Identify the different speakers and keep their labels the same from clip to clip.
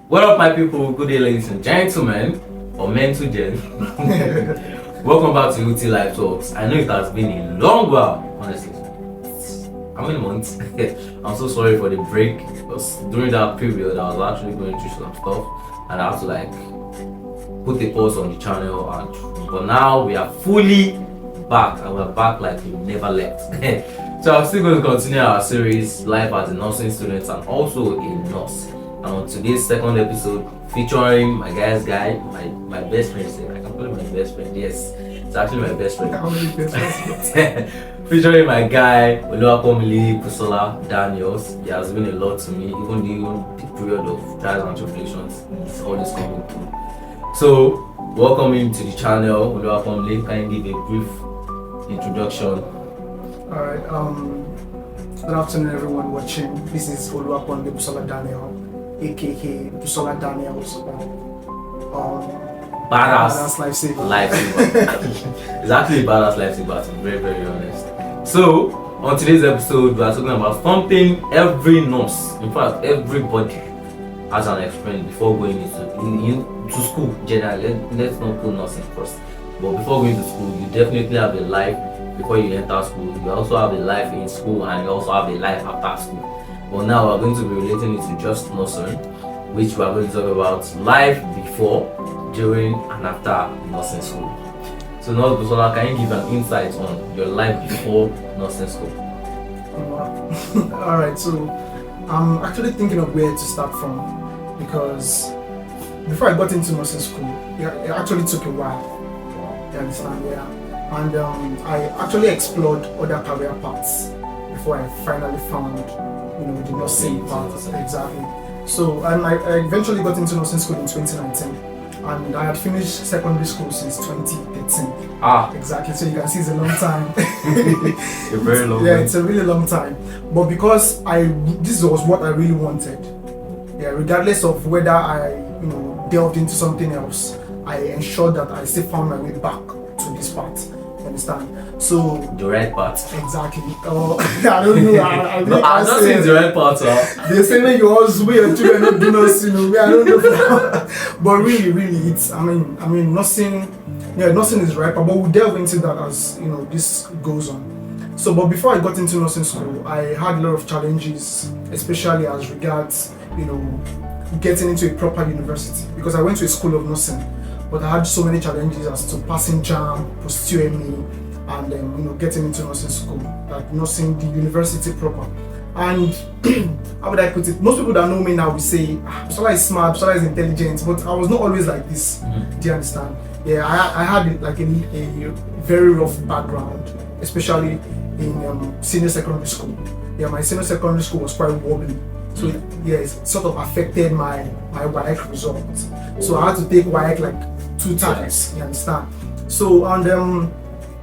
Speaker 1: What up, my people? Good day, ladies and gentlemen, or men to gen. Welcome back to UT Live Talks. I know it has been a long while, honestly. How many months? I'm so sorry for the break. Because during that period, I was actually going through some stuff, and I had to put a pause on the channel. But now we are fully back, and we're back like we never left. So I'm still going to continue our series, Life as a Nursing Student and also a Nurse. And on today's second episode, featuring my guy's guy, my best friend. I can call him my best friend. Yes, it's actually my best friend.
Speaker 2: How many best friends?
Speaker 1: Featuring my guy, Oluwaponle Busola Daniels. He has been a lot to me, even during the period of trials and tribulations. It's always coming through. So, welcome him to the channel. Oluwaponle, can you give a brief introduction?
Speaker 2: Alright, good afternoon everyone watching. This is Oluwaponle Busola Daniel, aka Busola Daniels.
Speaker 1: Badass
Speaker 2: lifesaver.
Speaker 1: It's actually a badass lifesaver, to be very, very honest. So, on today's episode, we are talking about something every nurse, in fact, everybody has an experience before going into school. Generally, let's not put nursing first. But before going to school, you definitely have a life before you enter school. You also have a life in school, and you also have a life after school. But now we're going to be relating it to just nursing, which we are going to talk about life before, during, and after nursing school. So Nurse Busola, can you give an insight on your life before nursing school?
Speaker 2: Alright, so I'm actually thinking of where to start from, because before I got into nursing school, it actually took a while. You understand? Yeah. And I actually explored other career paths before I finally found, the nursing path. Exactly. So I eventually got into nursing school in 2019. And I had finished secondary school since 2013. Exactly. So you can see it's a long time.
Speaker 1: A very long time.
Speaker 2: Yeah, it's a really long time. But because this was what I really wanted. Yeah, regardless of whether I, delved into something else, I ensured that I still found my way back to this part. You understand? So
Speaker 1: the right part.
Speaker 2: Exactly. I don't know.
Speaker 1: I'm not saying it's the right part, sir.
Speaker 2: They say that you always wait until you're not doing nursing. I don't know. But really, it's. I mean, nursing. Yeah, nursing is right, but we'll delve into that as this goes on. So, but before I got into nursing school, I had a lot of challenges, especially as regards, getting into a proper university, because I went to a school of nursing, but I had so many challenges as to passing JAM, post-UME, and then getting into nursing school, like nursing the university proper. And how would I put it? Most people that know me now will say, Busola is smart, Busola is intelligent, but I was not always like this.
Speaker 1: Mm-hmm.
Speaker 2: Do you understand? Yeah, I had like a very rough background, especially in senior secondary school. Yeah, my senior secondary school was quite wobbly. So it sort of affected my WAEC results. So I had to take WAEC like 2 times, you understand? So, and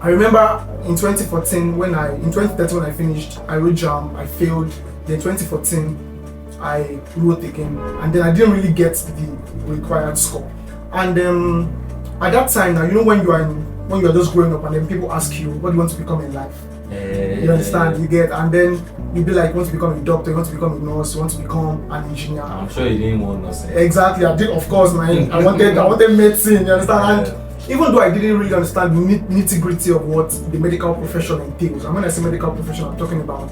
Speaker 2: I remember in 2013 when I finished, I wrote JAM, I failed. Then 2014, I wrote again, and then I didn't really get the required score. And at that time, now when you are just growing up, and then people ask you, what do you want to become in life? You understand? You get, and then you'll be like, you want to become a doctor, you want to become a nurse, you want to become an engineer.
Speaker 1: I'm sure you didn't want nursing.
Speaker 2: Exactly, I did, of course, man. I wanted medicine, you understand? And even though I didn't really understand the nitty-gritty of what the medical profession entails, and when I say medical profession, I'm talking about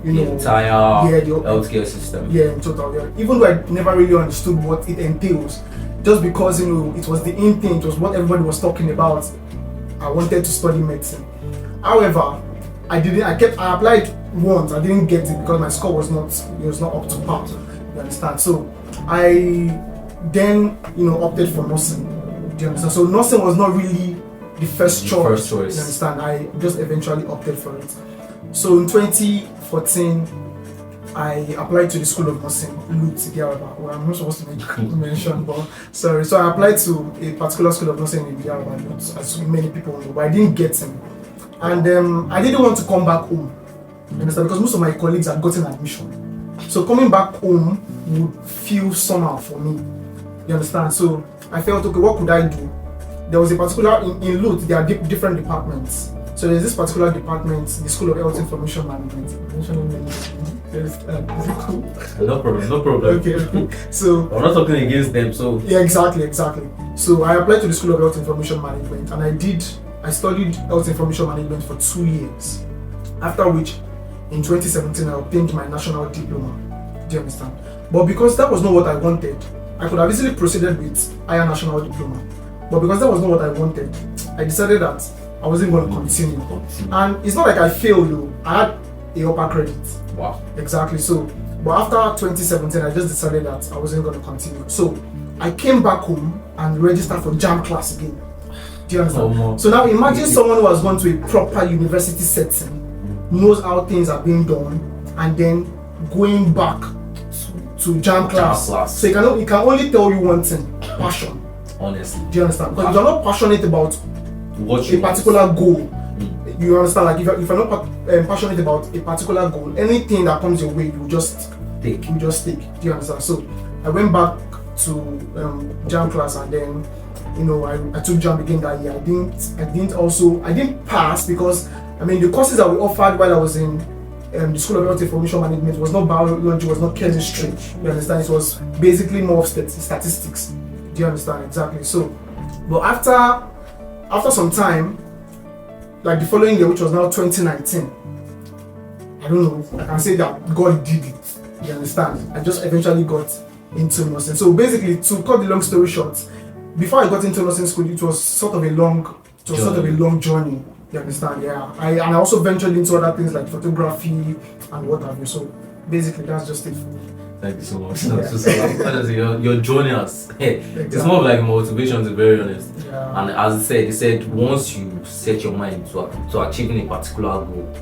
Speaker 1: the entire healthcare system.
Speaker 2: Yeah, in total. Yeah. Even though I never really understood what it entails, just because it was the in thing, it was what everybody was talking about, I wanted to study medicine. However, I applied once, I didn't get it because my score was not up to par. You understand? So I then opted for nursing. Do you understand? So nursing was not really the first choice. You understand? I just eventually opted for it. So in 2014, I applied to the School of Nursing, well, I'm not supposed to mention, but sorry. So I applied to a particular School of Nursing in Yaraba, as many people know, but I didn't get him. And I didn't want to come back home. You understand? Because most of my colleagues had gotten admission. So coming back home would feel somehow for me. You understand? So I felt, okay, what could I do? There was a particular, in LUT, there are different departments. So there's this particular department, the School of Health Information Management. Is it cool?
Speaker 1: No problem, no problem.
Speaker 2: Okay. So
Speaker 1: I'm not talking against them, so
Speaker 2: yeah, exactly. So I applied to the School of Health Information Management, and I studied Health Information Management for 2 years. After which, in 2017, I obtained my national diploma. Do you understand? But because that was not what I wanted, I could have easily proceeded with higher national diploma. But because that was not what I wanted, I decided that I wasn't going to continue. And it's not like I failed though. I had a upper credit.
Speaker 1: wow.
Speaker 2: Exactly. So, but after 2017, I just decided that I wasn't going to continue. So, I came back home and registered for JAM class again. Do you understand? So now imagine someone who has gone to a proper university setting, knows how things are being done, and then going back to JAM class. So you can only tell you one thing: passion.
Speaker 1: Honestly.
Speaker 2: Do you understand? Because if you're not passionate about
Speaker 1: what
Speaker 2: a particular goal, you understand? Like if you're not passionate about a particular goal, anything that comes your way, you just take. Do you understand? So I went back to JAM class, and then I took JAM again that year. I didn't pass because the courses that we offered while I was in the School of Health Information Management was not biology, was not chemistry. You understand? It was basically more of statistics. Do you understand? Exactly. So, but after some time, like the following year, which was now 2019, I don't know, I can say that God did it. You understand? I just eventually got into nursing. So basically, to cut the long story short, before I got into nursing school, it was sort of a long journey. You understand? Yeah. I also ventured into other things like photography and what have you. So basically, that's just it.
Speaker 1: Thank you so much. Honestly, your journey has it's more of like motivation, to be very honest.
Speaker 2: Yeah.
Speaker 1: And as I said, once you set your mind to achieving a particular goal,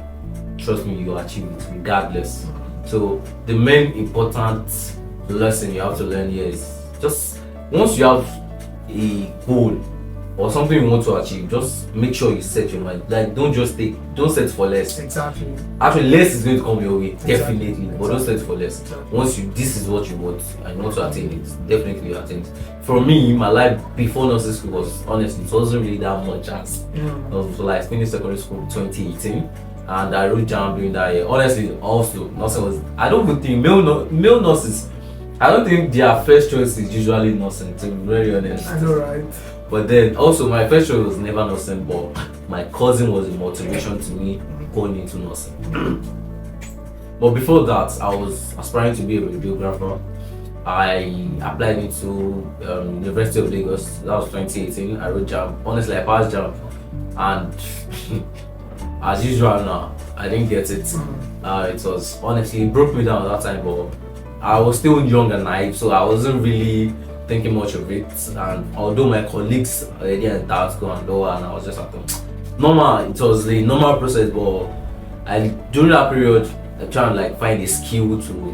Speaker 1: trust me, you achieve it regardless. So the main important lesson you have to learn here is just once you have a goal or something you want to achieve, just make sure you set your mind. Like don't set for less.
Speaker 2: Exactly.
Speaker 1: Actually, less is going to come your way,
Speaker 2: Exactly.
Speaker 1: definitely. But don't set for less.
Speaker 2: Exactly.
Speaker 1: Once this is what you want and you want to attain it, definitely you attain it. For me, my life before nursing school was honestly, it wasn't really that much chance. So like I finished secondary school in 2018 and I wrote JAM during that year. Honestly, also nursing was, I don't even think male nurses, I don't think their first choice is usually nursing, to be very honest.
Speaker 2: I know, right?
Speaker 1: But then also my first choice was never nursing, but my cousin was a motivation to me going into nursing. But before that, I was aspiring to be a radiographer. I applied into University of Lagos. That was 2018. I wrote JAM. Honestly, I passed JAM, and as usual now, I didn't get it. It was honestly, it broke me down at that time, but I was still young and naive, so I wasn't really thinking much of it. And although my colleagues already entered school and all, and I was just like, normal. It was the normal process, but during that period, I tried to find a skill to,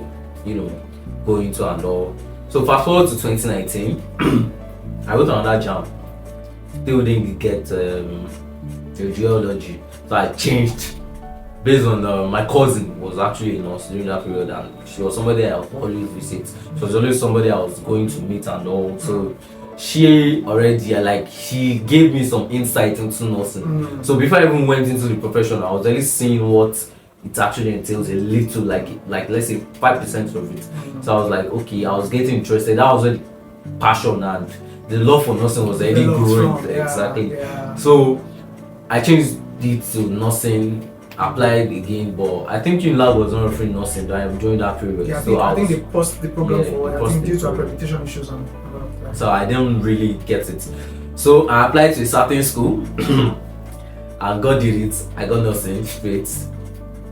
Speaker 1: go into and all. So fast forward to 2019, I went on that JAM. Still didn't get radiology, so I changed based on my cousin was actually a nurse during that period, and she was somebody I would always visit. She was always somebody I was going to meet and all. So she already she gave me some insight into nursing. So before I even went into the profession, I was at least seeing what it actually entails a little, like let's say 5% of it. So I was like, okay, I was getting interested. That was where the passion and the love for nursing was already growing. Exactly.
Speaker 2: Yeah.
Speaker 1: So I changed it to nursing. Applied again, but I think UNILAG was not offering nursing during that period.
Speaker 2: Yeah,
Speaker 1: I
Speaker 2: think they paused the program due to accreditation issues and
Speaker 1: so I didn't really get it. So I applied to a certain school and God did it. I got nursing straight.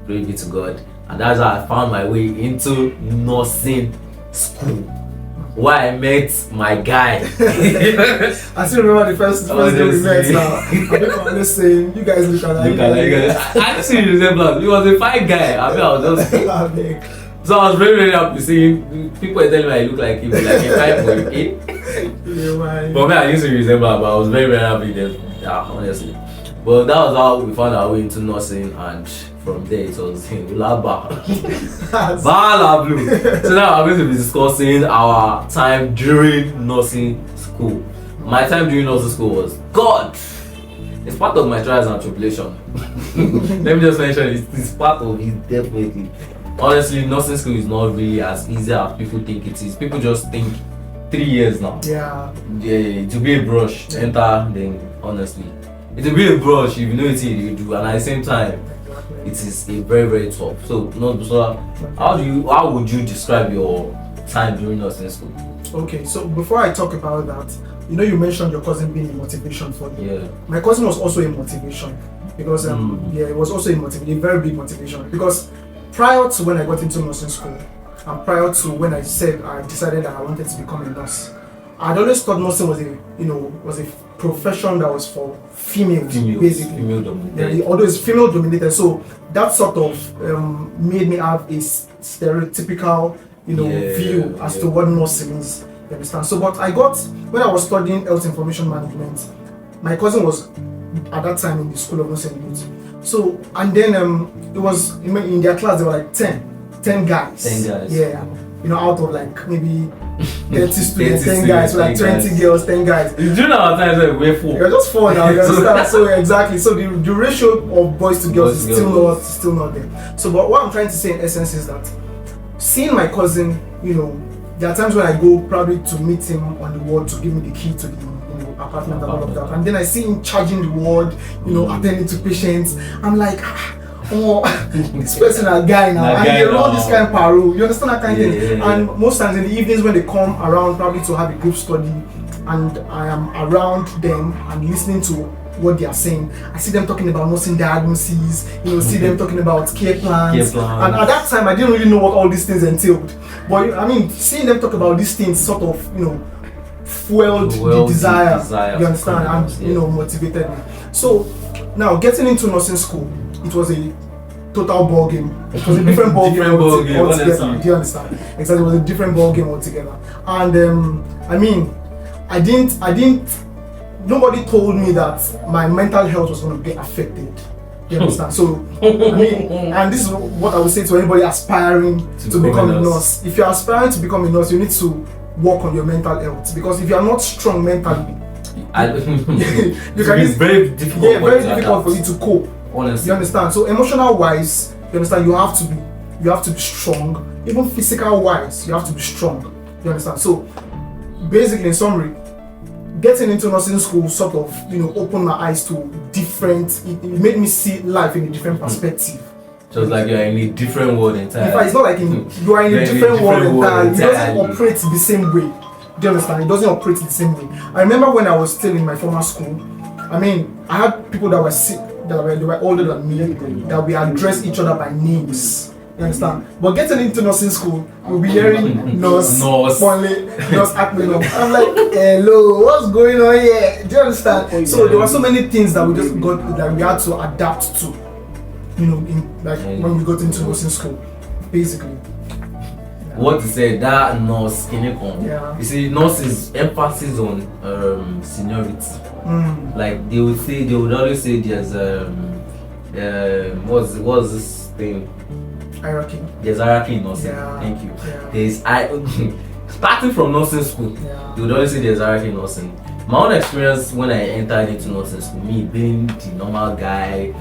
Speaker 1: Glory be to God. And that's how I found my way into nursing school. Why I met my guy.
Speaker 2: I still remember the first day we met now. I'm just saying, you guys look alike.
Speaker 1: I see the resemblance. He was a fine guy. I was just so I was very, very happy seeing people were telling me I look like him, like a fine boy, okay?
Speaker 2: Yeah,
Speaker 1: but I used to resemble, but I was very, very happy then, honestly. But that was how we found our way into nursing, and from there it was Ulaba. Bala Blue. So now I'm going to be discussing our time during nursing school. My time during nursing school was God. It's part of my trials and tribulation. Let me just mention it's part of it, definitely. honestly, nursing school is not really as easy as people think it is. People just think 3 years now.
Speaker 2: Yeah.
Speaker 1: Yeah, to be a brush, enter, then honestly. It will be a brush if you know what you do, and at the same time, it is a very, very tough. So, how would you describe your time during nursing school?
Speaker 2: Okay, so before I talk about that, you mentioned your cousin being a motivation for you.
Speaker 1: Yeah.
Speaker 2: My cousin was also a motivation because it was also a very big motivation, because prior to when I got into nursing school and prior to when I decided that I wanted to become a nurse, I'd always thought nursing was a profession that was for females basically.
Speaker 1: Female dominated.
Speaker 2: Although it's female dominated, so that sort of made me have a stereotypical view as to what nursing is. You understand? So, but when I was studying health information management, my cousin was at that time in the School of Nursing and Youth. So, and then it was in their class there were like 10 guys.
Speaker 1: 10 guys.
Speaker 2: Yeah. Out of like maybe 30 students, 10 guys, so like 20 girls, 10 guys.
Speaker 1: During our times, we're 4.
Speaker 2: You're just 4 now, you understand? So exactly. So the ratio of boys to girls is still not there. So, but what I'm trying to say in essence is that seeing my cousin, there are times when I go probably to meet him on the ward to give me the key to the apartment and all of that, and then I see him charging the ward, attending to patients. I'm like, this person a guy now, and they run this kind of paro. You understand that kind of thing? Yeah. And most times in the evenings when they come around, probably to have a group study, and I am around them and listening to what they are saying, I see them talking about nursing diagnoses, see them talking about care plans. And at that time I didn't really know what all these things entailed. But seeing them talk about these things sort of, fueled the desire, you understand, and motivated me. So now getting into nursing school, it was a total ball game. It was a different ball game altogether. Do you understand? Exactly, it was a different ball game altogether. And I didn't. Nobody told me that my mental health was going to get affected. You understand? So, and this is what I would say to anybody aspiring to become a nurse. If you're aspiring to become a nurse, you need to work on your mental health, because if you are not strong mentally,
Speaker 1: it's very difficult.
Speaker 2: Yeah, very difficult for you to cope.
Speaker 1: Honestly.
Speaker 2: You understand? So emotional wise, you understand, you have to be strong. Even physical wise, you have to be strong. You understand? So basically, in summary, getting into nursing school sort of opened my eyes to different. It made me see life in a different perspective.
Speaker 1: Just like you're in a different world entirely.
Speaker 2: In fact, it's not like you are in a different world entirely. It doesn't operate the same way. Do you understand? It doesn't operate the same way. I remember when I was still in my former school, I had people that were sick, they were older than me, that we addressed each other by names. You understand? But getting into nursing school, we'll be hearing nurse, Ponle, nurse Akmeno. I'm like, hello, what's going on here? Do you understand? So there were so many things that we just got, that we had to adapt to, when we got into nursing school, basically.
Speaker 1: What to say, that nurse can
Speaker 2: yeah.
Speaker 1: You see, nurses emphasis on seniority. Like they would always say there's what's this thing?
Speaker 2: Hierarchy.
Speaker 1: There's hierarchy in nursing.
Speaker 2: Yeah.
Speaker 1: Thank you.
Speaker 2: Yeah.
Speaker 1: There's starting from nursing school, they would always say there's hierarchy in nursing. My own experience when I entered into nursing school, me being the normal guy,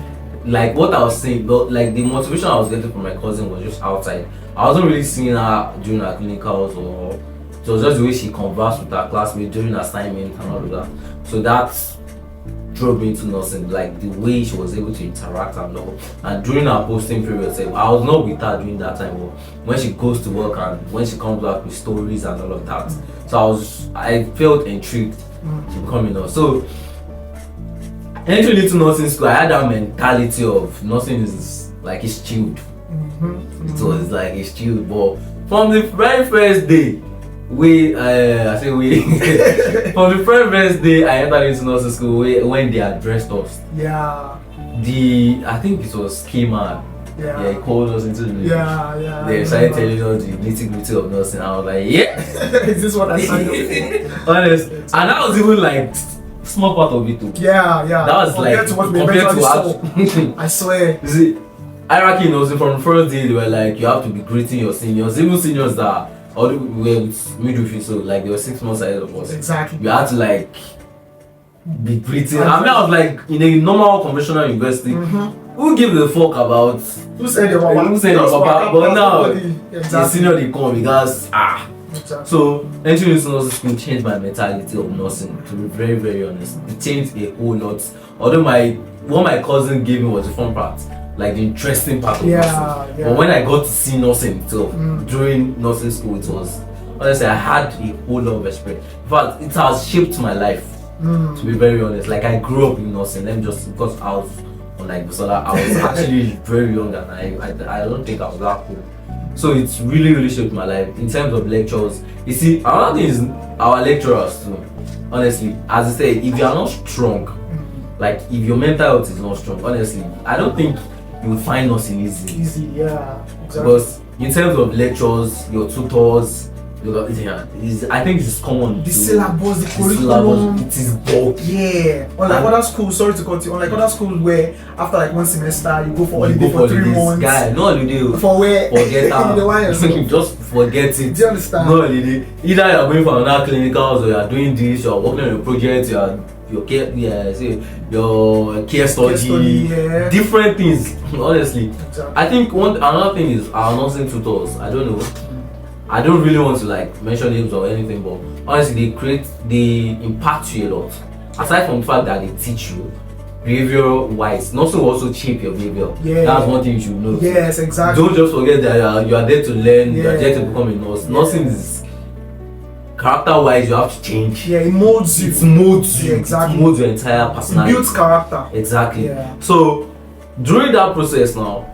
Speaker 1: like what I was saying, but like the motivation I was getting from my cousin was just outside. I wasn't really seeing her during her clinicals, or it was just the way she conversed with her classmates during assignment and all of that. So that drove me into nursing, like the way she was able to interact and all. And during her posting period, I was not with her during that time, but when she goes to work and when she comes back with stories and all of that, so I felt intrigued to become a nurse. So entering into nursing school, I had that mentality of nursing is like it's chilled. It was like it's chilled, but from the very first day, from the very first day I entered into nursing school, when they addressed us.
Speaker 2: Yeah.
Speaker 1: I think it was K-Man.
Speaker 2: Yeah.
Speaker 1: He called us into the
Speaker 2: Yeah.
Speaker 1: They started telling us the nitty-gritty of nursing. I was like, yeah.
Speaker 2: Is this what I signed up for?
Speaker 1: Honest. And that was even like small part of it too.
Speaker 2: Yeah.
Speaker 1: That was
Speaker 2: compared to what we eventually saw. I swear.
Speaker 1: You see, hierarchy in nursing from the first day, they were like, you have to be greeting your seniors, even seniors that all the way with midwifery, so like they were 6 months ahead of us.
Speaker 2: Exactly.
Speaker 1: You had to like be greeting. I was like in a normal conventional university, who give a fuck about
Speaker 2: Who said your papa?
Speaker 1: who said your papa? But now the
Speaker 2: exactly.
Speaker 1: senior they come because
Speaker 2: Exactly.
Speaker 1: So entering into nursing school changed my mentality of nursing, to be very, very honest. It changed a whole lot. Although what my cousin gave me was the fun part, like the interesting part of nursing.
Speaker 2: Yeah.
Speaker 1: But when I got to see nursing itself during nursing school, it was honestly I had a whole lot of experience. In fact, it has shaped my life. To be very honest, like I grew up in nursing. Let me just, because I was on like Busola, I was actually very young and I don't think I was that cool. So it's really shaped my life in terms of lectures. You see, another thing is our lecturers too. Honestly, as I said, if you are not strong, like if your mental health is not strong, honestly, I don't think you will find nursing easy.
Speaker 2: Easy, yeah. Exactly.
Speaker 1: Because in terms of lectures, your tutors, I think it's common.
Speaker 2: The syllabus, the curriculum,
Speaker 1: it is bulky.
Speaker 2: Yeah. Unlike other schools, sorry to cut you. Unlike other schools where after like one semester you go for holiday for 3 months.
Speaker 1: Guy, no holiday.
Speaker 2: For where?
Speaker 1: Forget
Speaker 2: that.
Speaker 1: Just forget it.
Speaker 2: Do you understand?
Speaker 1: No holiday. Either you are going for another clinicals or you are doing this. You are working on a project. You are your care study, different things. Honestly,
Speaker 2: exactly.
Speaker 1: I think another thing is our nursing tutors. I don't know. I don't really want to like mention names or anything, but honestly, they impact you a lot. Aside from the fact that they teach you behavior wise, nursing will also shape your behavior.
Speaker 2: Yeah.
Speaker 1: That's one thing you should know.
Speaker 2: Yes, exactly.
Speaker 1: Don't just forget that you are there to learn. You are there to become a nurse. Nursing is character wise, you have to change.
Speaker 2: Yeah, it molds you.
Speaker 1: It molds you.
Speaker 2: Yeah, exactly.
Speaker 1: It molds your entire personality.
Speaker 2: It builds character.
Speaker 1: Exactly.
Speaker 2: Yeah.
Speaker 1: So during that process now,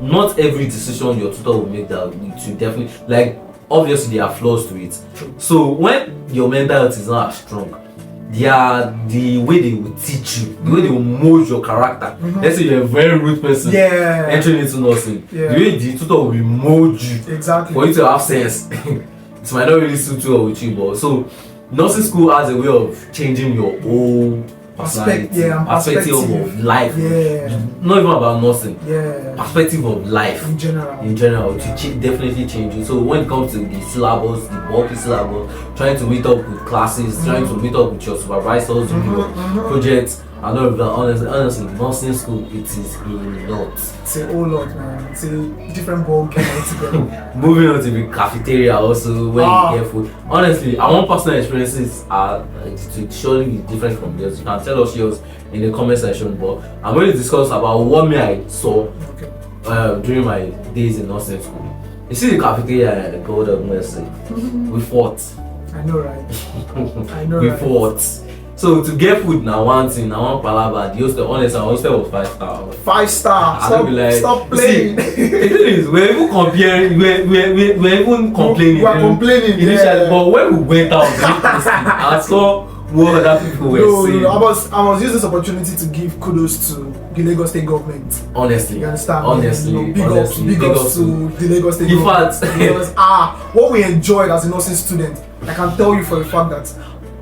Speaker 1: not every decision your tutor will make that to definitely, like, obviously there are flaws to it.
Speaker 2: True.
Speaker 1: So when your mental health is not as strong, the way they will teach you, the way they will mold your character. Let's say you're a very rude person entering into nursing. The way the tutor will mold you for you to have sense. It might not really suit you or with you, but so nursing school has a way of changing your whole perspective of life. Not even about nursing. Perspective of life
Speaker 2: in
Speaker 1: general to definitely change you. So when it comes to the syllabus, the bulky syllabus, trying to meet up with classes, trying to meet up with your supervisors, with your projects, and all of that. Honestly, nursing school, it is a lot.
Speaker 2: It's a whole lot, man. It's a different ball game altogether.
Speaker 1: Moving on to the cafeteria also, when you get food. Honestly, our own personal experiences are to surely be different from yours. You can tell us yours in the comment section, but I'm going to discuss about what I saw during my days in nursing school. You see the cafeteria, God of mercy, we fought.
Speaker 2: I know, right? I know,
Speaker 1: we
Speaker 2: right?
Speaker 1: fought. So to get food now one thing, now one palava, the hostel, honestly, our hostel was 5 stars.
Speaker 2: 5 stars. Stop playing.
Speaker 1: See, the thing is, we're even comparing, we're even complaining.
Speaker 2: We are complaining
Speaker 1: initially, but when we went out, I saw what other people were saying.
Speaker 2: No, I was using this opportunity to give kudos to the Lagos State government.
Speaker 1: Honestly,
Speaker 2: you understand?
Speaker 1: Honestly,
Speaker 2: big ups to the Lagos State
Speaker 1: government.
Speaker 2: In fact, what we enjoyed as a nursing student, I can tell you for the fact that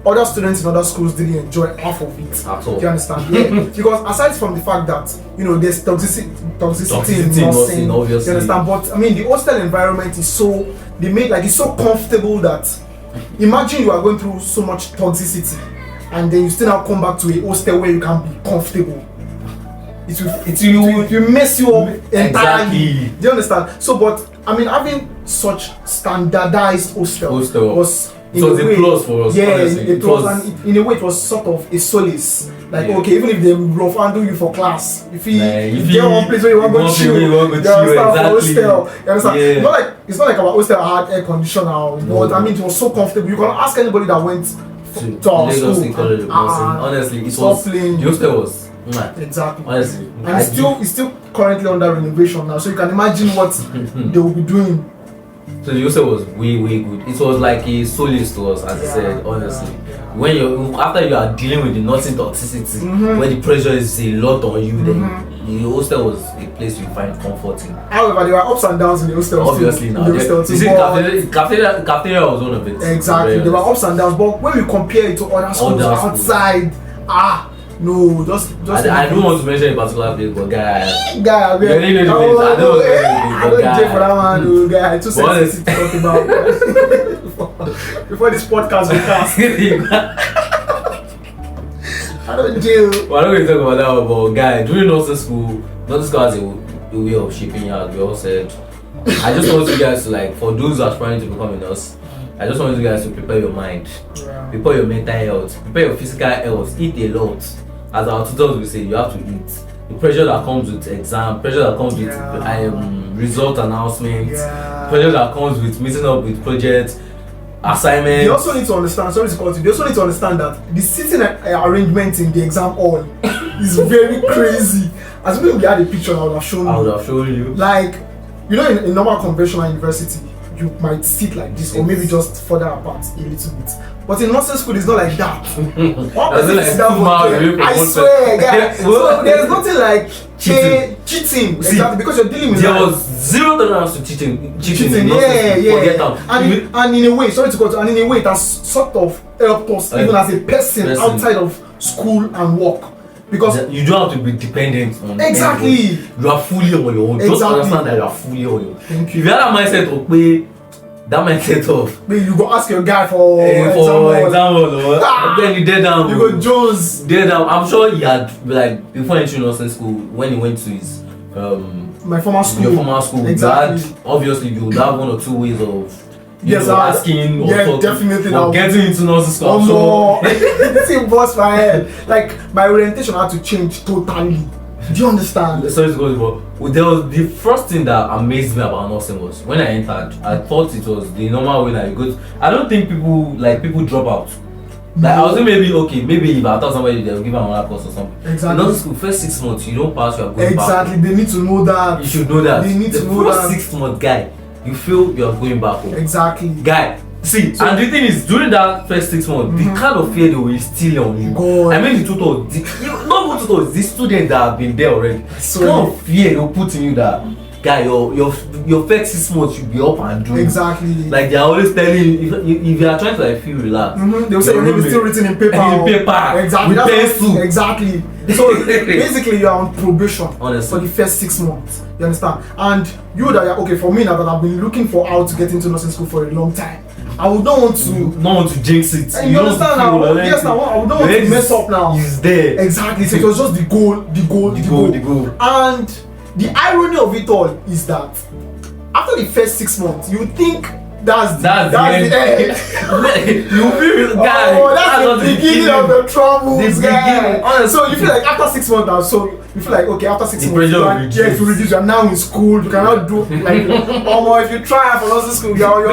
Speaker 2: other students in other schools didn't enjoy half of it.
Speaker 1: At all.
Speaker 2: Do you understand? Yeah. Because aside from the fact that there's toxicity in nursing,
Speaker 1: obviously.
Speaker 2: You understand? But I mean, the hostel environment is it's so comfortable that imagine you are going through so much toxicity, and then you still now come back to a hostel where you can be comfortable. It will mess you up entirely.
Speaker 1: Exactly.
Speaker 2: Do you understand? So, but I mean, having such standardized hostel was.
Speaker 1: So it's a plus for us.
Speaker 2: Yeah,
Speaker 1: honestly.
Speaker 2: it was, and in a way, it was sort of a solace. Like, okay, even if they rough handle you for class, if you get one place where you want to chill, you understand, for hostel. You understand? Yeah. It's not like our hostel had air conditioner, but I mean, it was so comfortable. You can ask anybody that went to our
Speaker 1: Lagos
Speaker 2: school.
Speaker 1: College of Nursing. Honestly, it was
Speaker 2: playing.
Speaker 1: The hostel was
Speaker 2: exactly.
Speaker 1: Honestly,
Speaker 2: and it's still currently under renovation now, so you can imagine what they will be doing.
Speaker 1: So the hostel was way good. It was like a solace to us, as I said. Honestly, when after you are dealing with the nursing toxicity, where the pressure is a lot on you, then the hostel was a place you find comfort in.
Speaker 2: However, there were ups and downs in the hostel.
Speaker 1: Obviously, now cafeteria was one of it.
Speaker 2: Exactly, there were ups and downs, but when we compare it to other schools outside, no, just
Speaker 1: I don't want to mention a particular place, but guy,
Speaker 2: I don't care for that one, guy. Too sensitive to talk about before this podcast will cast. I don't deal.
Speaker 1: We're not going to talk about that, but guy, during nursing school, nursing school has a way of shaping you, as we all said. I just want you guys to, like, for those aspiring to become a nurse, I just want you guys to prepare your mind, prepare your mental health, prepare your physical health, eat a lot. As our tutors will say, you have to eat. The pressure that comes with exam, pressure that comes with result announcements, pressure that comes with meeting up with projects, assignments.
Speaker 2: You also need to understand, sorry to cut you, you also need to understand that the seating arrangement in the exam hall is very crazy. As we had a picture, I would have shown you. Like, you know, in normal conventional university, you might sit like this, or maybe just further apart a little bit. But in nursing school, it's not like that. I swear, guys. So there's nothing like cheating. Exactly, because you're dealing with
Speaker 1: there was zero tolerance to cheating.
Speaker 2: Yeah. And in a way, sorry to cut you, and in a way, it has sort of helped us even as a person outside of school and work. Because
Speaker 1: you don't have to be dependent on
Speaker 2: exactly
Speaker 1: anybody. You are fully on your own.
Speaker 2: Exactly.
Speaker 1: Just understand that you are fully on your own.
Speaker 2: Thank you.
Speaker 1: If you had that mindset of
Speaker 2: you go ask your guy for
Speaker 1: example, then you dead down.
Speaker 2: You go Jones.
Speaker 1: Dead down. I'm sure he had, like, before entering nursing school, when he went to his
Speaker 2: my former school.
Speaker 1: Your former school.
Speaker 2: Exactly.
Speaker 1: Obviously, you would have one or two ways of asking or
Speaker 2: definitely
Speaker 1: or getting into nursing school.
Speaker 2: No, it's boss my head. Like, my orientation had to change totally. Do you understand?
Speaker 1: Sorry to go, but there was the first thing that amazed me about nursing was when I entered. I thought it was the normal way that you go. I don't think people drop out. Like, I was thinking maybe if I thought somebody they will give them another course or something.
Speaker 2: Exactly.
Speaker 1: In nursing school, first 6 months you don't pass, you are going back.
Speaker 2: Exactly. They need to know that.
Speaker 1: You should know that.
Speaker 2: They need to know that.
Speaker 1: The first 6 months, guy, you feel you are going back home.
Speaker 2: Exactly.
Speaker 1: Guy, see, so, and the thing is, during that first 6 months, the kind of fear they will instill on you.
Speaker 2: God.
Speaker 1: I mean, the tutors, not even tutors, the students that have been there already. The kind of fear they'll put in you that, guy, your first 6 months should be up and doing.
Speaker 2: Exactly.
Speaker 1: Like, they're always telling you, if you are trying to, like, feel relaxed,
Speaker 2: they'll say your name is still written in paper.
Speaker 1: Exactly. With pencil.
Speaker 2: Exactly. So basically, you are on probation.
Speaker 1: Honestly.
Speaker 2: For the first 6 months. You understand? And you that are okay for me now that I've been looking for how to get into nursing school for a long time. I would not want to
Speaker 1: jinx it.
Speaker 2: And you understand now? Yes, now I would not want to mess up now.
Speaker 1: It's there.
Speaker 2: Exactly. So it was just the goal. And the irony of it all is that after the first 6 months, you think that's the end.
Speaker 1: You feel, guy,
Speaker 2: that's the beginning of the troubles, guy. So you feel like after 6 months now, so you feel like okay, after 6 months, you reduce. You are now in school. You cannot do like if you try for nursing school, you're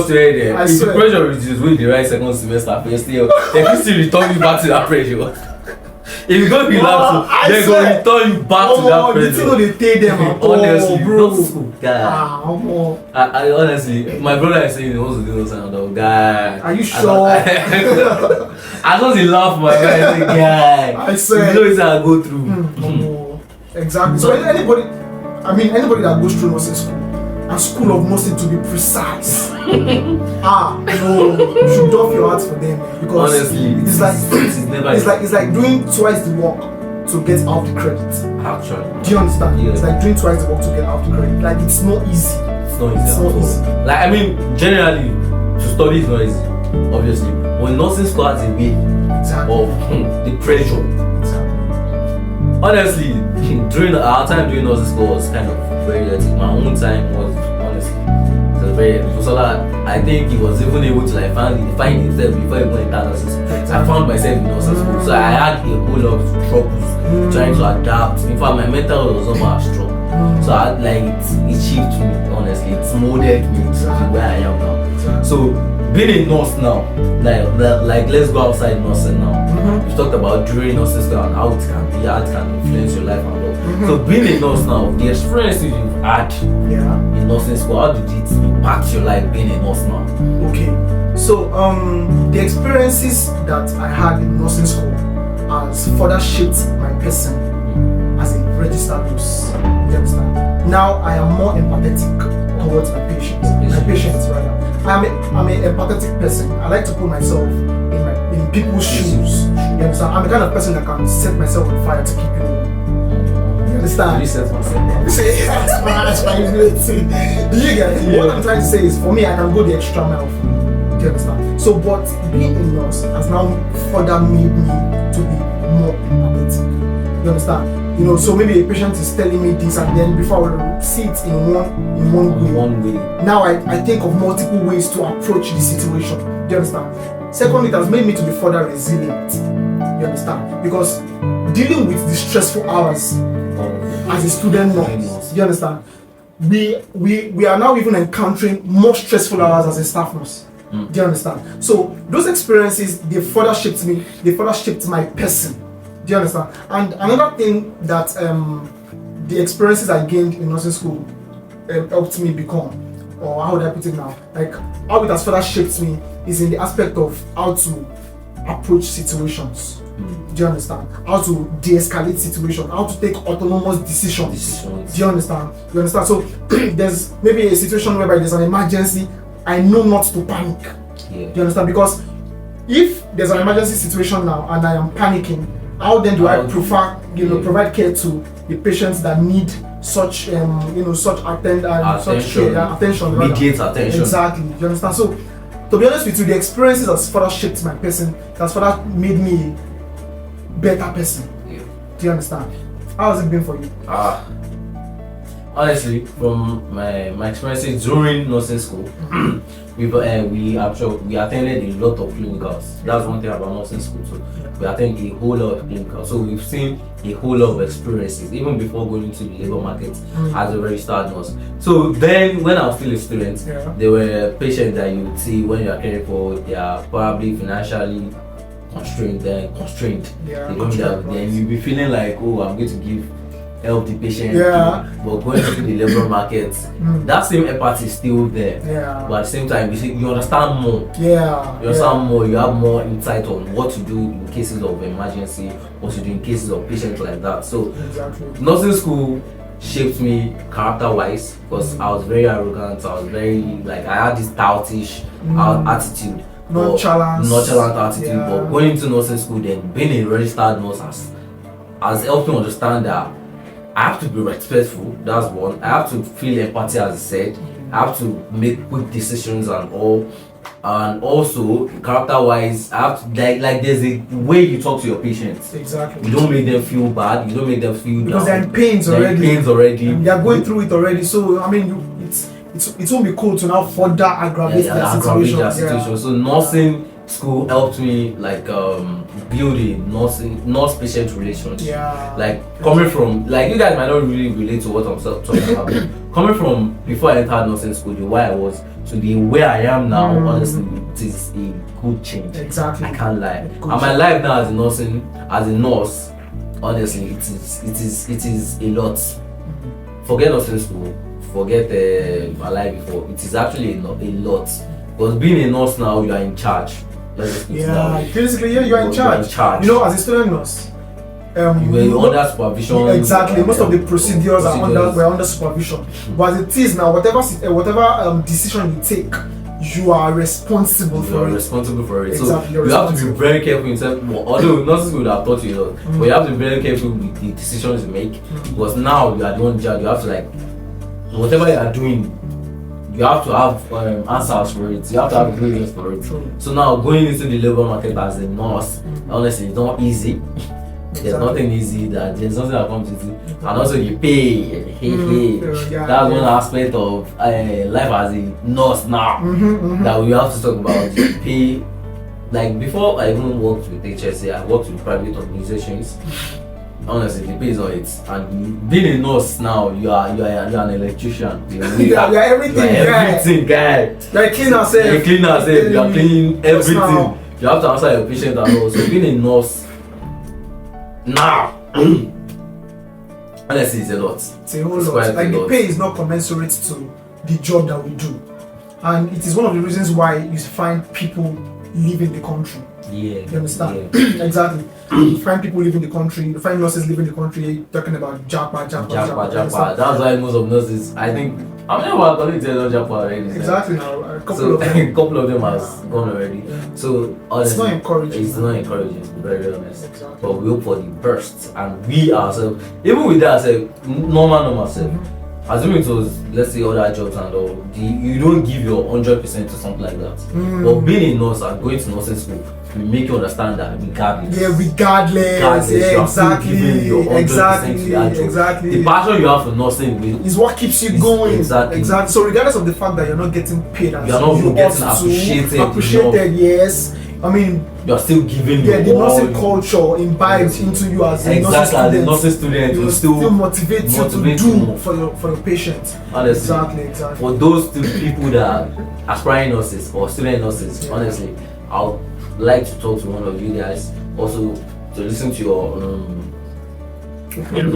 Speaker 1: there. If the pressure reduces, when the right second semester, first year, they can still return you back to that pressure. If you're going to be lapsed, they're going to return you back to that pressure.
Speaker 2: The thing they take them
Speaker 1: honestly,
Speaker 2: bro.
Speaker 1: I honestly, my brother is saying he wants to do this and that guy.
Speaker 2: Are you sure?
Speaker 1: I just laugh my guy. Guy,
Speaker 2: I swear.
Speaker 1: You know it's I go through.
Speaker 2: Exactly. So anybody that goes through nursing school, and school of nursing to be precise, no, you should doff your heart for them, because
Speaker 1: honestly,
Speaker 2: it's like doing twice the work to get half the credit.
Speaker 1: Actually,
Speaker 2: do you understand?
Speaker 1: Yeah.
Speaker 2: It's like doing twice the work to get half the credit. Like, it's not easy.
Speaker 1: It's not easy. Like, I mean, generally, to study is not easy. Obviously, when nursing school has a way of the pressure. Honestly, during our time doing nursing school was kind of very hectic. My own time was I think he was even able to like find himself before he went into nursing school. I found myself in nursing school, so I had a whole lot of troubles trying to adapt. In fact, my mental health was not strong, so I it shaped me. Honestly, it's molded me to where I am now. So being a nurse now, like let's go outside nursing now. We've talked about during nursing school and how it can influence your life and all. So being a nurse now, the experiences you've had in nursing school, how did it impact your life being a nurse now?
Speaker 2: Okay, so the experiences that I had in nursing school has further shaped my person as a registered nurse. You understand? Now I am more empathetic towards my patients rather. I'm a empathetic person. I like to put myself in people's shoes. You understand? I'm the kind of person that can set myself on fire to keep you warm. You understand?
Speaker 1: You set myself.
Speaker 2: That's my ability. Do you get it? What I'm trying to say is, for me, I can go the extra mile for you. Do you understand? So, but being a nurse has now further made me to be more empathetic. You understand? So maybe a patient is telling me this, and then before I will see it in one way. Now I think of multiple ways to approach the situation. Do you understand? Secondly, it has made me to be further resilient. You understand? Because dealing with the stressful hours as a student nurse, you understand? We are now even encountering more stressful hours as a staff nurse. Do you understand? So those experiences, they further shaped me. They further shaped my person. Do you understand? And another thing that the experiences I gained in nursing school helped me become, or how would I put it now? Like how it has further shaped me is in the aspect of how to approach situations. Do you understand? How to de-escalate situations, how to take autonomous decisions. Do you understand? So there's maybe a situation whereby there's an emergency, I know not to panic. Do you understand? Because if there's an emergency situation now and I am panicking, how then do I prefer, provide care to the patients that need such, such attention.
Speaker 1: Immediate attention.
Speaker 2: Exactly. Do you understand? So, to be honest with you, the experiences has further shaped my person. It has further made me a better person.
Speaker 1: Yeah.
Speaker 2: Do you understand? How has it been for you?
Speaker 1: Honestly, from my experiences during nursing school, we attended a lot of clinicals. That's one thing about nursing school too. We attended a whole lot of clinicals, so we've seen a whole lot of experiences even before going into the labor market as a registered nurse. So then, when I was still a student, there were patients that you would see when you are caring for. They are probably financially constrained. They don't have. Then you'll be feeling like, oh, I'm going to help the patient, but going to the labor market, that same empathy is still there. But at the same time, you understand more. You understand more. You have more insight on what to do in cases of emergency, what to do in cases of patients like that. So, nursing school shaped me character-wise because I was very arrogant. I was very I had this stoutish attitude, nonchalant attitude. But going into nursing school, then being a registered nurse has helped me understand that I have to be respectful, that's one. I have to feel empathy, as I said. I have to make quick decisions and all. And also, character-wise, I have to, like there's a way you talk to your patients.
Speaker 2: Exactly.
Speaker 1: You don't make them feel bad. You don't make them feel
Speaker 2: because
Speaker 1: down.
Speaker 2: they're in pains already.
Speaker 1: And
Speaker 2: they are going through it already. So, I mean, it won't be cool to now further aggravate their situation.
Speaker 1: So, nursing school helped me build a nurse-patient relationship. Coming from you guys might not really relate to what I'm talking about. Coming from before I entered nursing school, the way I was to the where I am now, honestly, it is a good change.
Speaker 2: Exactly.
Speaker 1: I can't lie. And my life now as a nurse, honestly, it is a lot. Forget nursing school. Forget my life before. It is actually a lot. Because being a nurse now, you are in charge.
Speaker 2: Basically, you are in charge. As a student nurse,
Speaker 1: you were under supervision.
Speaker 2: Exactly. Most of the procedures were under supervision. But as it is now, whatever decision you take, you are responsible for it.
Speaker 1: Exactly, so you have to be very careful yourself. Although nurses would have taught you a lot, but you have to be very careful with the decisions you make. Because now you are the one judge. You have to whatever you are doing, you have to have answers for it. You have to have reasons for it. So now going into the labor market as a nurse, honestly, it's not easy. There's nothing easy. There's something that comes with it, and also you pay. That's one aspect of life as a nurse now that we have to talk about. You pay. Before I even worked with HSA, I worked with private organizations. Honestly, the pay is not it. And being a nurse now, you are an electrician.
Speaker 2: You are everything,
Speaker 1: guy.
Speaker 2: Like clean ourselves.
Speaker 1: You are cleaning everything. You have to answer your patient and all. So being a nurse now, honestly, it's a lot.
Speaker 2: It's a whole lot. The pay is not commensurate to the job that we do, and it is one of the reasons why you find people leaving the country. You understand? Exactly. You find people leaving the country, you find nurses leaving the country, talking about Japa.
Speaker 1: That's why most of nurses, I think, how many of our colleagues are not Japa already?
Speaker 2: Exactly now. A couple
Speaker 1: of them has gone already. So honestly,
Speaker 2: it's not encouraging.
Speaker 1: It's not encouraging, to be very honest. Exactly. But we hope for the burst, and we ourselves, even with that, normal self. Assuming it was, let's say, other jobs and all, you don't give your 100% to something like that. But being a nurse and going to nursing school we make you understand that regardless.
Speaker 2: Yeah, regardless.
Speaker 1: You
Speaker 2: Yeah,
Speaker 1: are still giving your 100%
Speaker 2: exactly.
Speaker 1: to that job.
Speaker 2: Exactly.
Speaker 1: The passion you have for nursing
Speaker 2: is what keeps you going.
Speaker 1: Exactly.
Speaker 2: So regardless of the fact that you're not getting paid, as
Speaker 1: you are not
Speaker 2: you
Speaker 1: getting
Speaker 2: ought to,
Speaker 1: appreciated.
Speaker 2: appreciated, yes. I mean,
Speaker 1: you are still giving
Speaker 2: the
Speaker 1: your
Speaker 2: nursing
Speaker 1: all.
Speaker 2: culture imbibed into you as a
Speaker 1: Exactly, as a nursing student,
Speaker 2: it
Speaker 1: will
Speaker 2: will still motivate you to do
Speaker 1: more.
Speaker 2: for your patient.
Speaker 1: Honestly,
Speaker 2: Exactly.
Speaker 1: For those two people that are aspiring nurses or student nurses, honestly, I would like to talk to one of you guys, also to listen to your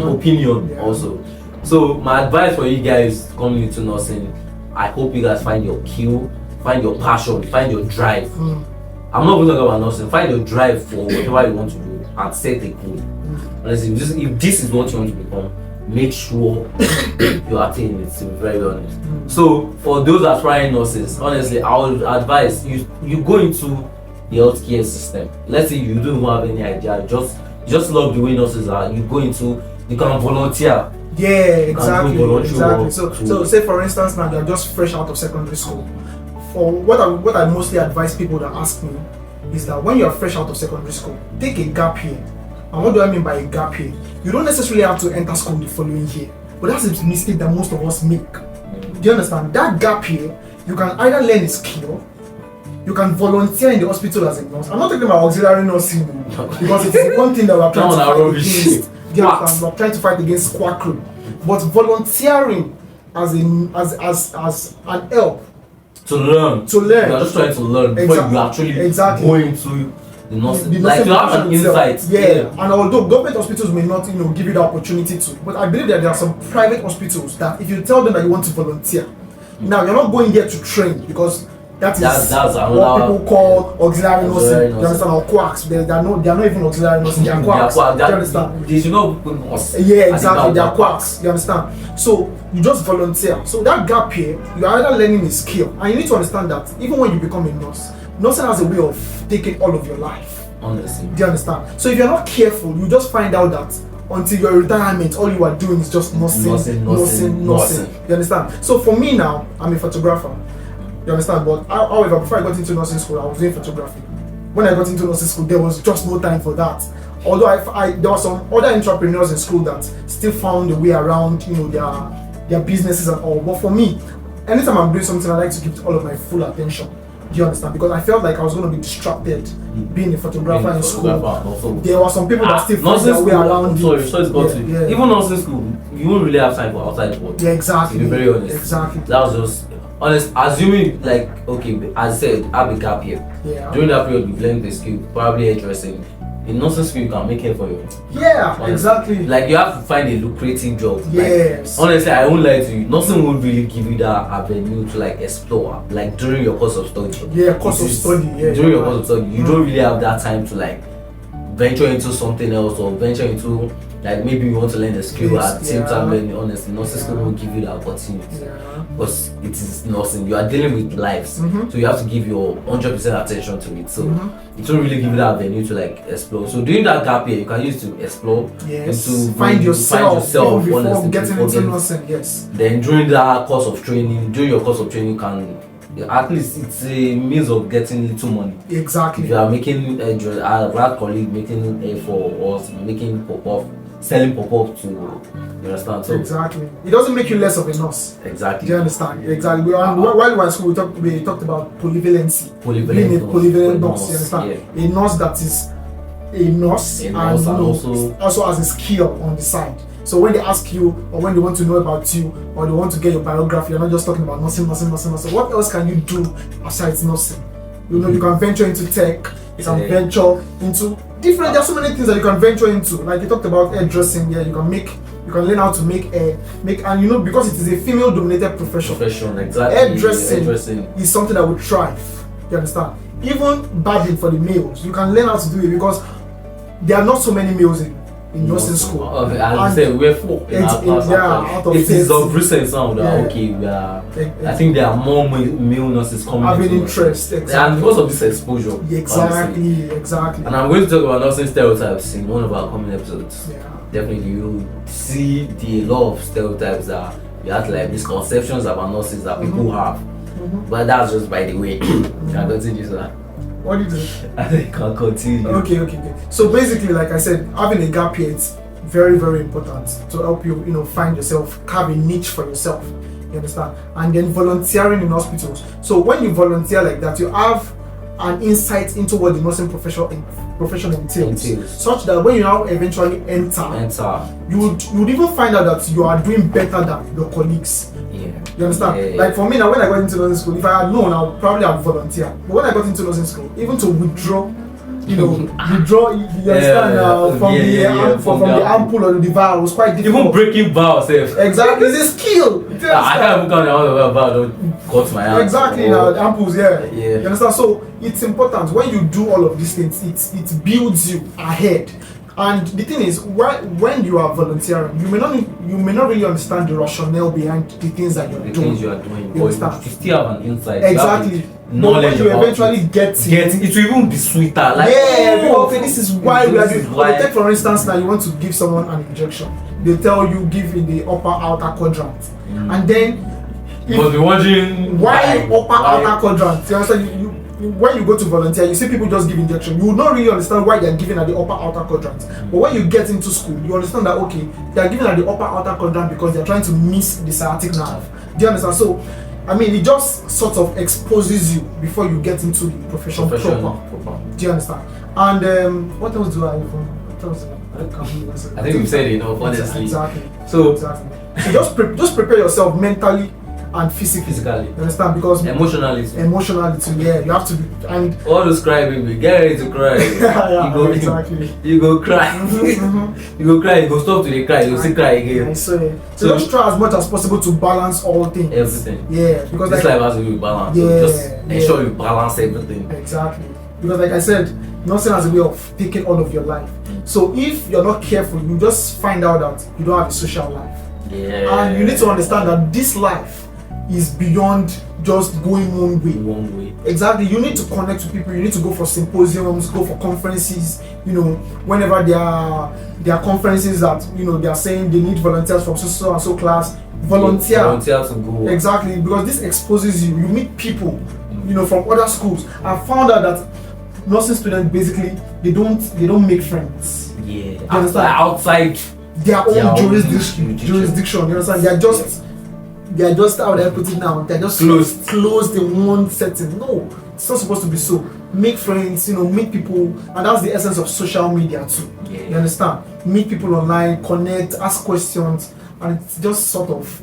Speaker 1: opinion also. So my advice for you guys coming into nursing, I hope you guys find your cue, find your passion, find your drive. I'm not even talking about nursing. Find your drive for whatever you want to do and set a goal. Honestly, if this is what you want to become, make sure you attain it, to be very honest. So for those aspiring nurses, honestly, I would advise you go into the healthcare system. Let's say you don't have any idea, you just love the way nurses are. You go into, you can volunteer.
Speaker 2: Yeah, exactly. So say for instance now you're just fresh out of secondary school. For what I mostly advise people that ask me is that when you're fresh out of secondary school, take a gap year. And what do I mean by a gap year? You don't necessarily have to enter school the following year, but that's a mistake that most of us make. Do you understand? That gap year, you can either learn a skill, you can volunteer in the hospital as a nurse. I'm not talking about auxiliary nursing because it is one thing that we're trying to fight against. Do you understand? We're trying to fight against quackery. But volunteering as an help
Speaker 1: to learn. You're just trying to learn before you actually go into the nursing. Like you have an insight.
Speaker 2: Yeah. And although government hospitals may not, give you the opportunity to, but I believe that there are some private hospitals that if you tell them that you want to volunteer, now you're not going there to train because that's what people call auxiliary nursing. You understand? Or quacks. They are not even auxiliary nursing. They are quacks. Do you understand?
Speaker 1: They should not put us.
Speaker 2: Yeah, exactly. They are quacks. You understand? So you just volunteer. So that gap here, you are either learning a skill, and you need to understand that even when you become a nurse, nursing has a way of taking all of your life.
Speaker 1: Honestly.
Speaker 2: Do you understand? So if you're not careful, you just find out that until your retirement, all you are doing is just nursing. You understand? So for me now, I'm a photographer. You understand? But however, before I got into nursing school, I was doing photography. When I got into nursing school, there was just no time for that. Although there were some other entrepreneurs in school that still found a way around, their businesses and all. But for me, anytime I'm doing something, I like to give all of my full attention. Do you understand? Because I felt like I was going to be distracted being a photographer in school. There were some people that still found their way around.
Speaker 1: Even nursing school, you won't really have time for outside work.
Speaker 2: Yeah, exactly.
Speaker 1: To be very honest.
Speaker 2: Exactly.
Speaker 1: That was just honest. Assuming as I said, have a gap here.
Speaker 2: Yeah.
Speaker 1: During that period, you've learned the skill, probably hairdressing. In nursing school, you can make hair for you.
Speaker 2: Yeah, honestly. Exactly.
Speaker 1: Like you have to find a lucrative job.
Speaker 2: Yes.
Speaker 1: Honestly, I won't lie to you. Nursing won't really give you that avenue to explore. Like during your course of study.
Speaker 2: Yeah, course of study. Yeah.
Speaker 1: During your course of study, you don't really have that time to venture into something else or venture into maybe you want to learn a skill at the same time learning. Honestly, nursing school won't give you that opportunity. Because it is nursing. You are dealing with lives, so you have to give your 100% attention to it. So it won't really give you that avenue to explore. So during that gap year, you can use to explore,
Speaker 2: to find yourself before
Speaker 1: honestly,
Speaker 2: getting into nursing. Yes.
Speaker 1: Then during that course of training, you can at least it's a means of getting little money.
Speaker 2: Exactly.
Speaker 1: If you are making a grad colleague making A4 or making pop-up, selling pop-up to, you understand? So
Speaker 2: exactly. It doesn't make you less of a nurse.
Speaker 1: Exactly.
Speaker 2: Do you understand? Exactly. While we were in school, we talked about polyvalency. Being a polyvalent nurse. You understand? Yeah. A nurse that is a nurse and also has a skill on the side. So when they ask you or when they want to know about you or they want to get your biography, you're not just talking about nursing. What else can you do besides nursing? You can venture into tech, you can venture into different, there's so many things that you can venture into. Like you talked about hairdressing, you can learn how to make and because it is a female dominated profession.
Speaker 1: Exactly.
Speaker 2: Hairdressing is something that will thrive. You understand? Even barbing for the males, you can learn how to do it because there are not so many males in nursing school.
Speaker 1: As I said, we're 4 in our class.
Speaker 2: Out of
Speaker 1: it is of recent now that I think there are more male nurses coming
Speaker 2: having interest.
Speaker 1: Exactly. And because of this exposure.
Speaker 2: Exactly.
Speaker 1: And I'm going to talk about nursing stereotypes in one of our coming episodes. Definitely, you see a lot of stereotypes that you have misconceptions about nurses that people have. But that's just by the way. Can I continue, sir?
Speaker 2: What did you say?
Speaker 1: I think I'll continue.
Speaker 2: Okay. So basically, like I said, having a gap year, it's very, very important to help you, find yourself, carve a niche for yourself. You understand? And then volunteering in hospitals. So when you volunteer like that, you have an insight into what the nursing profession entails, such that when you now eventually enter, you would even find out that you are doing better than your colleagues.
Speaker 1: Yeah.
Speaker 2: You understand?
Speaker 1: Yeah.
Speaker 2: Like for me now, when I got into nursing school, if I had known, I would probably have volunteered. But when I got into nursing school, even to withdraw, you understand, from the ampoule or the vial was quite difficult.
Speaker 1: Even breaking vial safe.
Speaker 2: Exactly, it's a skill.
Speaker 1: I can't even count the vial, don't cut my hand.
Speaker 2: Exactly, now the ampoules, yeah.
Speaker 1: You
Speaker 2: understand? So it's important when you do all of these things, it builds you ahead. And the thing is, when you are volunteering, you may not really understand the rationale behind the things that you're doing.
Speaker 1: Things you are doing,
Speaker 2: You
Speaker 1: but you still have an insight.
Speaker 2: Exactly.
Speaker 1: Knowledge
Speaker 2: you
Speaker 1: about
Speaker 2: eventually get
Speaker 1: it will even be sweeter. Like,
Speaker 2: okay, this is why we are doing. Take for instance, now you want to give someone an injection. They tell you give in the upper outer quadrant, and then
Speaker 1: you must be wondering
Speaker 2: why outer quadrant. You understand? When you go to volunteer, you see people just give injection. You will not really understand why they are giving at the upper outer quadrant. But when you get into school, you understand that okay, they are giving at the upper outer quadrant because they are trying to miss the sciatic nerve. Do you understand? So, I mean, it just sort of exposes you before you get into the profession proper. Do you understand? And what else do I even? What else?
Speaker 1: I think we've said enough, honestly.
Speaker 2: Exactly.
Speaker 1: So
Speaker 2: just prepare yourself mentally and physically. You understand? Because
Speaker 1: emotionally too,
Speaker 2: yeah, you have to be. And
Speaker 1: all those cry, baby, get ready to cry.
Speaker 2: Exactly.
Speaker 1: You go cry. You go cry. You go stop to the cry. You still cry again.
Speaker 2: So just try as much as possible to balance all things.
Speaker 1: Everything.
Speaker 2: Yeah, because
Speaker 1: this life has to be balanced. Yeah, so just ensure you balance everything.
Speaker 2: Exactly. Because like I said, nursing has a way of taking all of your life. So if you're not careful, you just find out that you don't have a social life.
Speaker 1: Yeah.
Speaker 2: And you need to understand that this life is beyond just going one way. Exactly. You need to connect with people. You need to go for symposiums, go for conferences. Whenever there are conferences that they are saying they need volunteers from so and so class. Volunteer
Speaker 1: to go.
Speaker 2: Exactly, because this exposes you. You meet people, from other schools. I found out that nursing students basically they don't make friends.
Speaker 1: Yeah. Outside
Speaker 2: their own jurisdiction. You understand? They are just how they put it now. They're just closed in one setting. No, it's not supposed to be so. Make friends, meet people, and that's the essence of social media too.
Speaker 1: Yeah.
Speaker 2: You understand? Meet people online, connect, ask questions, and it just sort of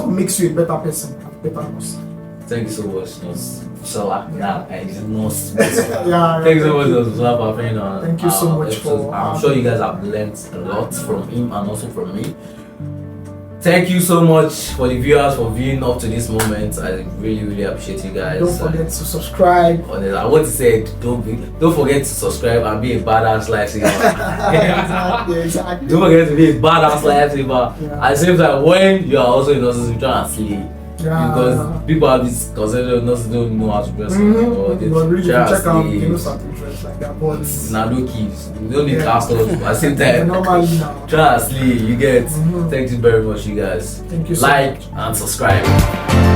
Speaker 2: makes you a better person, a better nurse.
Speaker 1: Thank you so much, Nurse. Thank you so much, Nurse.
Speaker 2: Thank you so much for.
Speaker 1: I'm sure you guys have learned a lot from him and also from me. Thank you so much for the viewers for viewing up to this moment. I really, really appreciate you guys.
Speaker 2: Don't forget to subscribe.
Speaker 1: I want to say don't forget to subscribe and be a badass lifesaver.
Speaker 2: Exactly.
Speaker 1: Don't forget to be a badass lifesaver. Yeah. At the same time, when you are also in nurses, you try and sleep. Because people have this concept nurses don't know how to dress.
Speaker 2: But really, check out dress like that. But
Speaker 1: no keys. You don't need castles. At the same time,
Speaker 2: normally now.
Speaker 1: Try and sleep. You get. Thank you very much, you guys.
Speaker 2: Thank you so much.
Speaker 1: Like and subscribe.